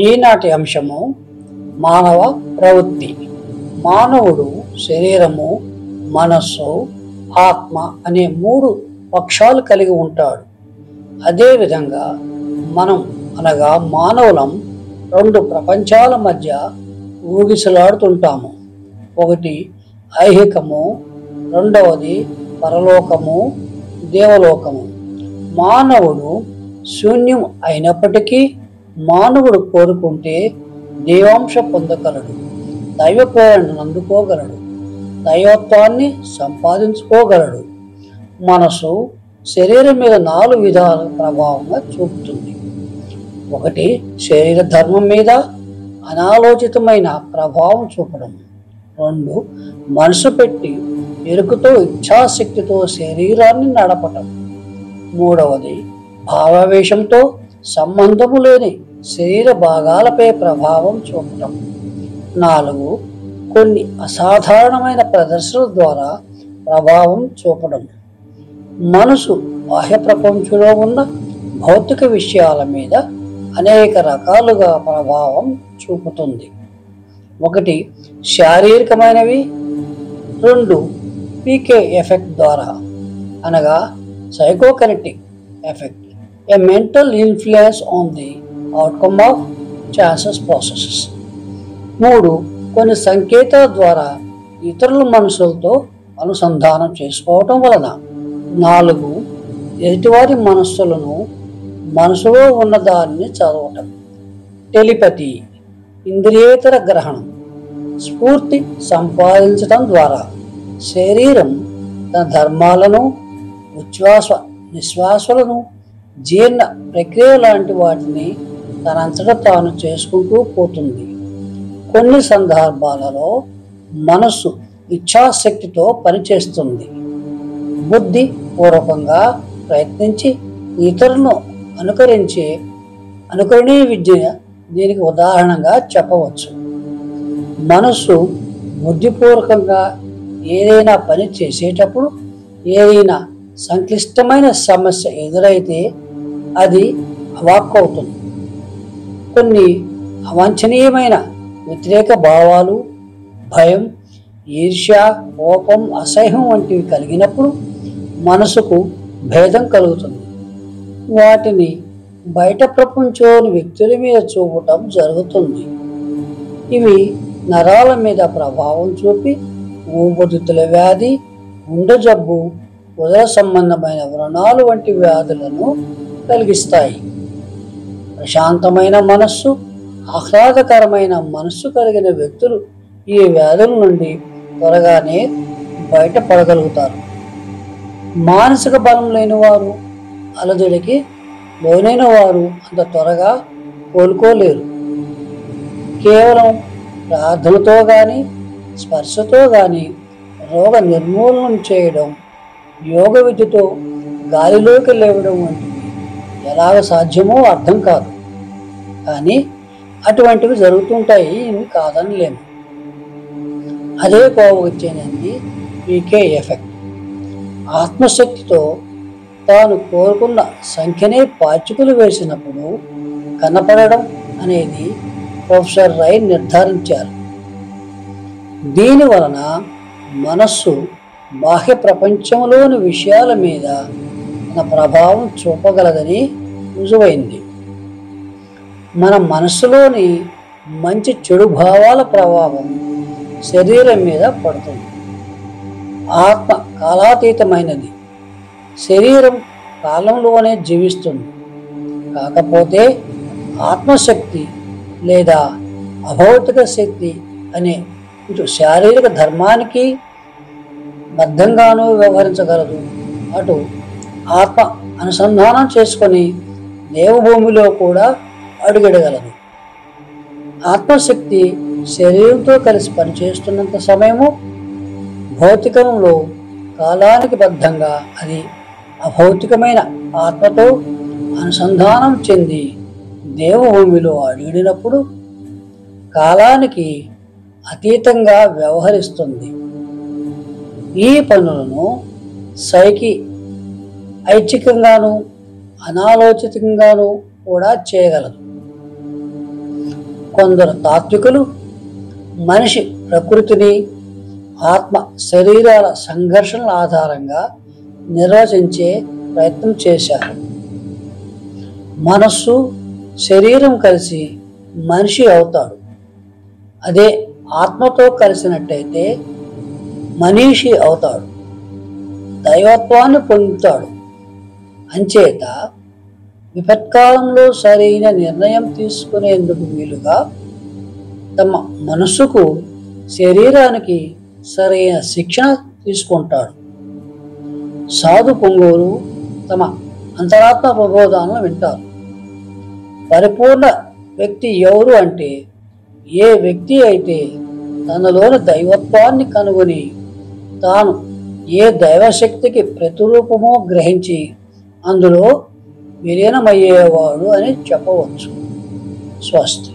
ఈనాటి అంశము మానవ ప్రవృత్తి. మానవుడు శరీరము, మనస్సు, ఆత్మ అనే మూడు పక్షాలు కలిగి ఉంటాడు. అదేవిధంగా మనం అనగా మానవులం రెండు ప్రపంచాల మధ్య ఊగిసలాడుతుంటాము. ఒకటి ఐహికము, రెండవది పరలోకము, దేవలోకము. మానవుడు శూన్యం అయినప్పటికీ మానవుడు కోరుకుంటే దేవాంశ పొందగలడు, దైవ ప్రేరణను అందుకోగలడు, దైవత్వాన్ని సంపాదించుకోగలడు. మనసు శరీరం మీద 4 విధాల ప్రభావంగా చూపుతుంది. ఒకటి శరీర ధర్మం మీద అనాలోచితమైన ప్రభావం చూపడం. 2 మనసు పెట్టి ఎరుకతో ఇచ్ఛాశక్తితో శరీరాన్ని నడపటం. 3వది భావావేశంతో సంబంధము లేని శరీర భాగాలపై ప్రభావం చూపటం. 4 కొన్ని అసాధారణమైన ప్రదర్శనల ద్వారా ప్రభావం చూపడం. మనసు బాహ్య ప్రపంచంలో ఉన్న భౌతిక విషయాల మీద అనేక రకాలుగా ప్రభావం చూపుతుంది. 1 శారీరకమైనవి, 2 పీకే ఎఫెక్ట్ ద్వారా అనగా సైకోకైనెటిక్ effect, a mental influence on the outcome of chances processes. 3 కొన్ని సంకేతాల ద్వారా ఇతరుల మనసులతో అనుసంధానం చేసుకోవటం వలన. 4 ఎదుటివారి మనసులో ఉన్న దానిని చదవటం. టెలిపతి ఇంద్రియేతర గ్రహణం. స్ఫూర్తి సంపాదించటం ద్వారా శరీరం తన ధర్మాలను, ఉచ్ఛ్వాస నిశ్వాసలను, జీర్ణ ప్రక్రియ లాంటి వాటిని తనంతట తాను చేసుకుంటూ పోతుంది. కొన్ని సందర్భాలలో మనస్సు ఇచ్ఛాశక్తితో పనిచేస్తుంది. బుద్ధి పూర్వకంగా ప్రయత్నించి ఇతరులను అనుకరణీయ విద్య దీనికి ఉదాహరణగా చెప్పవచ్చు. మనస్సు బుద్ధిపూర్వకంగా ఏదైనా పని చేసేటప్పుడు ఏదైనా సంక్లిష్టమైన సమస్య ఎదురైతే అది అవాక్కవుతుంది. కొన్ని అవాంఛనీయమైన వ్యతిరేక భావాలు, భయం, ఈర్ష్య, కోపం, అసహ్యం వంటివి కలిగినప్పుడు మనసుకు భేదం కలుగుతుంది. వాటిని బయట ప్రపంచంలోని వ్యక్తుల మీద చూపటం జరుగుతుంది. ఇవి నరాల మీద ప్రభావం చూపి ఊపిరితిత్తుల వ్యాధి, గుండె జబ్బు, ఉదర సంబంధమైన వ్రణాలు వంటి వ్యాధులను కలిగిస్తాయి. ప్రశాంతమైన మనస్సు, ఆహ్లాదకరమైన మనస్సు కలిగిన వ్యక్తులు ఈ వ్యాధుల నుండి త్వరగానే బయటపడగలుగుతారు. మానసిక బలం లేని వారు, అలజడికి లోనైన వారు అంత త్వరగా కోలుకోలేరు. కేవలం ప్రార్థనతో కానీ స్పర్శతో కానీ రోగ నిర్మూలనం చేయడం, యోగ విద్యతో గాలిలోకి లేవడం వంటివి ఎలాగ సాధ్యమో అర్థం కాదు. కానీ అటువంటివి జరుగుతుంటాయి, ఇవి కాదనిలేము. అదే కోవచ్చేనండి పీకే ఎఫెక్ట్. ఆత్మశక్తితో తాను కోరుకున్న సంఖ్యనే పాచికలు వేసినప్పుడు కనపడడం అనేది ప్రొఫెసర్ రై నిర్ధారించారు. దీని వలన మనస్సు బాహ్య ప్రపంచంలోని విషయాల మీద తన ప్రభావం చూపగలదని రుజువైంది. మన మనస్సులోని మంచి చెడు భావాల ప్రభావం శరీరం మీద పడుతుంది. ఆత్మ కాలాతీతమైనది, శరీరం కాలంలోనే జీవిస్తుంది. కాకపోతే ఆత్మశక్తి లేదా అభౌతిక శక్తి అనే ఇటు శారీరక ధర్మానికి బద్ధంగానూ వ్యవహరించగలదు, అటు ఆత్మ అనుసంధానం చేసుకొని దేవభూమిలో కూడా అడుగెడగలదు. ఆత్మశక్తి శరీరంతో కలిసి పనిచేస్తున్నంత సమయము భౌతికంలో కాలానికి బద్ధంగా అది అభౌతికమైన ఆత్మతో అనుసంధానం చెంది దేవభూమిలో అడుగిడినప్పుడు కాలానికి అతీతంగా వ్యవహరిస్తుంది. ఈ పనులను ఐచ్ఛికంగాను అనాలోచితంగాను కూడా చేయగలదు. కొందరు తాత్వికులు మనిషి ప్రకృతిని ఆత్మ శరీరాల సంఘర్షణల ఆధారంగా నిర్వచించే ప్రయత్నం చేశారు. మనస్సు శరీరం కలిసి మనిషి అవుతాడు. అదే ఆత్మతో కలిసినట్టయితే మనీషి అవుతాడు, దైవత్వాన్ని పొందుతాడు. అంచేత విపత్కాలంలో సరైన నిర్ణయం తీసుకునేందుకు వీలుగా తమ మనస్సుకు శరీరానికి సరైన శిక్షణ తీసుకుంటాడు. సాధు పొంగోలు తమ అంతరాత్మ ప్రబోధాలను వింటారు. పరిపూర్ణ వ్యక్తి ఎవరు అంటే ఏ వ్యక్తి అయితే తనలోని దైవత్వాన్ని కనుగొని తాను ఏ దైవశక్తికి ప్రతిరూపమో గ్రహించి అందులో విలీనమయ్యేవాడు అని చెప్పవచ్చు. స్వస్తి.